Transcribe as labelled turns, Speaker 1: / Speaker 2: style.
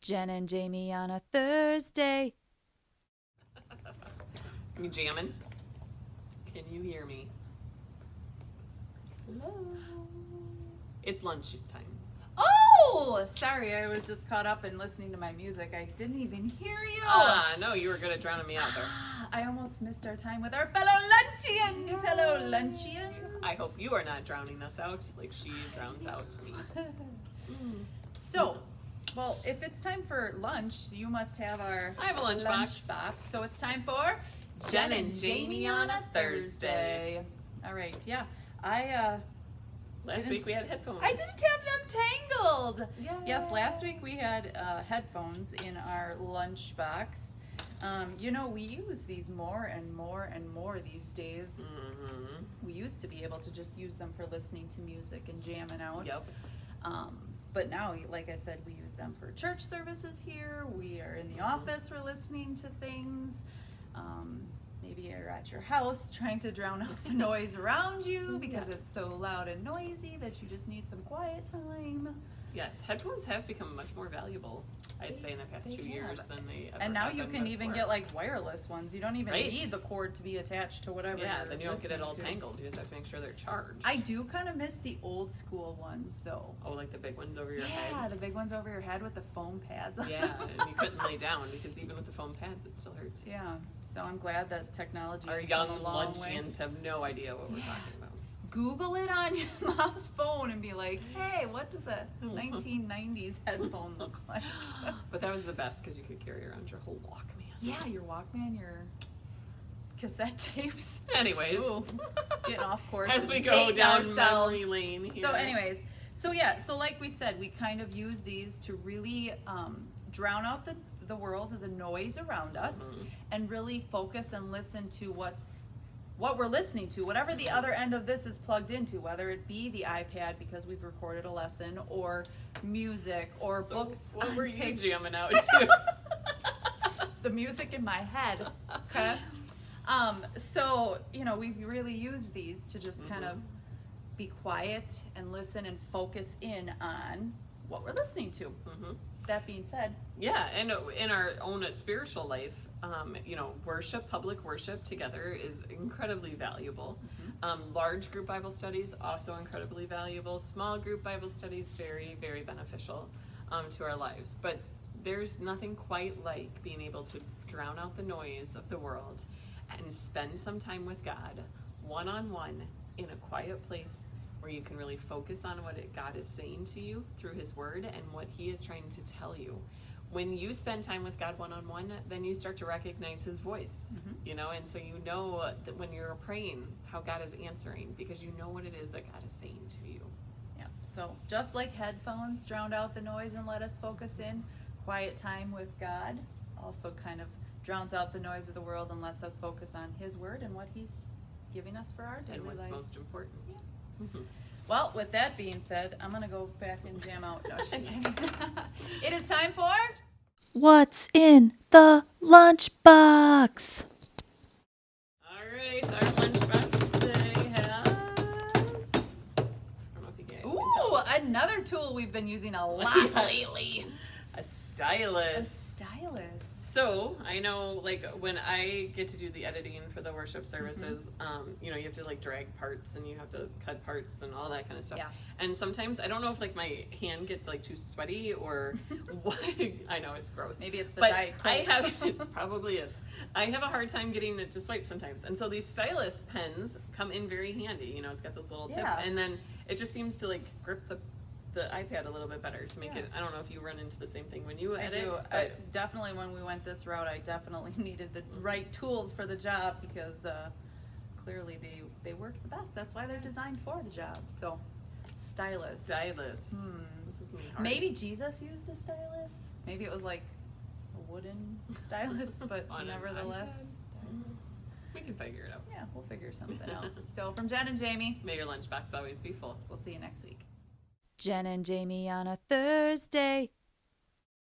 Speaker 1: Jen and Jamie on a Thursday.
Speaker 2: You jamming? Can you hear me? Hello. It's lunch time.
Speaker 1: Oh, sorry, I was just caught up in listening to my music. I didn't even hear you.
Speaker 2: No, you were good at drowning me out there.
Speaker 1: I almost missed our time with our fellow luncheons.
Speaker 2: Yes.
Speaker 1: Hello, luncheons.
Speaker 2: I hope you are not drowning us out like she drowns out me.
Speaker 1: So, well, if it's time for lunch, you must have our
Speaker 2: I have a lunch box.
Speaker 1: So it's time for
Speaker 2: Jen and Jamie on a Thursday.
Speaker 1: All right, yeah.
Speaker 2: Last week we had headphones.
Speaker 1: I didn't have them tangled.
Speaker 2: Yay.
Speaker 1: Yes, last week we had headphones in our lunch box. We use these more and more and more these days.
Speaker 2: Mm-hmm.
Speaker 1: We used to be able to just use them for listening to music and jamming out.
Speaker 2: Yep.
Speaker 1: But now, like I said, we use them for church services here. We are in the office, we're listening to things. Maybe you're at your house trying to drown out the noise around you because it's so loud and noisy that you just need some quiet time.
Speaker 2: Yes, headphones have become much more valuable, I'd say, in the past 2 years than they ever
Speaker 1: And now
Speaker 2: have
Speaker 1: you
Speaker 2: been
Speaker 1: can even
Speaker 2: before.
Speaker 1: get like wireless ones. You don't even
Speaker 2: Right.
Speaker 1: need the cord to be attached to whatever.
Speaker 2: Yeah,
Speaker 1: you're
Speaker 2: then you don't get it all
Speaker 1: listening to.
Speaker 2: tangled. You just have to make sure they're charged.
Speaker 1: I do kind of miss the old school ones though.
Speaker 2: Oh, like the big ones over your
Speaker 1: Yeah,
Speaker 2: head?
Speaker 1: the big ones over your head with the foam pads.
Speaker 2: Yeah, and you couldn't lay down because even with the foam pads, it still hurts.
Speaker 1: Yeah, so I'm glad that technology
Speaker 2: Our
Speaker 1: has
Speaker 2: young
Speaker 1: come a long way.
Speaker 2: lunchians have no idea what we're talking about.
Speaker 1: Google it on your mom's phone and be like, hey, what does a 1990s headphone look like?
Speaker 2: But that was the best because you could carry around your whole Walkman.
Speaker 1: Yeah, your Walkman, your cassette tapes.
Speaker 2: Anyways,
Speaker 1: Ooh, getting off course.
Speaker 2: as we
Speaker 1: and
Speaker 2: go
Speaker 1: dating
Speaker 2: down
Speaker 1: ourselves.
Speaker 2: memory lane here.
Speaker 1: So like we said, we kind of use these to really drown out the world, the noise around us, and really focus and listen to what we're listening to, whatever the other end of this is plugged into, whether it be the iPad because we've recorded a lesson, or music, or
Speaker 2: So
Speaker 1: books.
Speaker 2: What
Speaker 1: on
Speaker 2: were you
Speaker 1: tape.
Speaker 2: jamming out to?
Speaker 1: The music in my head. Okay. We've really used these to just kind of be quiet and listen and focus in on what we're listening to. That being said,
Speaker 2: Yeah, and in our own spiritual life, public worship together is incredibly valuable. Large group Bible studies, also incredibly valuable. Small group Bible studies, very, very beneficial to our lives. But there's nothing quite like being able to drown out the noise of the world and spend some time with God, one-on-one, in a quiet place where you can really focus on what God is saying to you through His Word and what He is trying to tell you. When you spend time with God one-on-one, then you start to recognize His voice, and so you know that when you're praying, how God is answering, because you know what it is that God is saying to you.
Speaker 1: yeah. So just like headphones drowned out the noise and let us focus in, quiet time with God also kind of drowns out the noise of the world and lets us focus on His Word and what He's giving us for our daily
Speaker 2: And what's
Speaker 1: life.
Speaker 2: most important.
Speaker 1: Well, with that being said, I'm gonna go back and jam out. No, just kidding. It is time for
Speaker 3: What's in the lunchbox?
Speaker 2: All right, our lunchbox today has, I don't know if you guys can
Speaker 1: ooh,
Speaker 2: tell.
Speaker 1: another tool we've been using a lot
Speaker 2: Yes.
Speaker 1: lately.
Speaker 2: A stylus.
Speaker 1: Stylus.
Speaker 2: So I know, like, when I get to do the editing for the worship services, you have to like drag parts and you have to cut parts and all that kind of stuff.
Speaker 1: Yeah.
Speaker 2: And sometimes I don't know if like my hand gets like too sweaty or what. I know it's gross.
Speaker 1: Maybe it's the
Speaker 2: but
Speaker 1: Diet
Speaker 2: I
Speaker 1: Coke.
Speaker 2: have it probably is. I have a hard time getting it to swipe sometimes, and so these stylus pens come in very handy. It's got this little tip,
Speaker 1: Yeah.
Speaker 2: and then it just seems to like grip the iPad a little bit better to make it. I don't know if you run into the same thing when you
Speaker 1: I
Speaker 2: edit.
Speaker 1: do.
Speaker 2: But
Speaker 1: Definitely when we went this route, I definitely needed the right tools for the job because clearly they work the best. That's why they're designed for the job. So, stylus.
Speaker 2: Stylus. This is gonna be hard.
Speaker 1: Maybe Jesus used a stylus. Maybe it was like a wooden stylus, but
Speaker 2: On an
Speaker 1: nevertheless,
Speaker 2: iPad.
Speaker 1: stylus.
Speaker 2: We can figure it out.
Speaker 1: Yeah, we'll figure something out. So, from Jen and Jamie,
Speaker 2: May your lunchbox always be full.
Speaker 1: we'll see you next week.
Speaker 3: Jen and Jamie on a Thursday.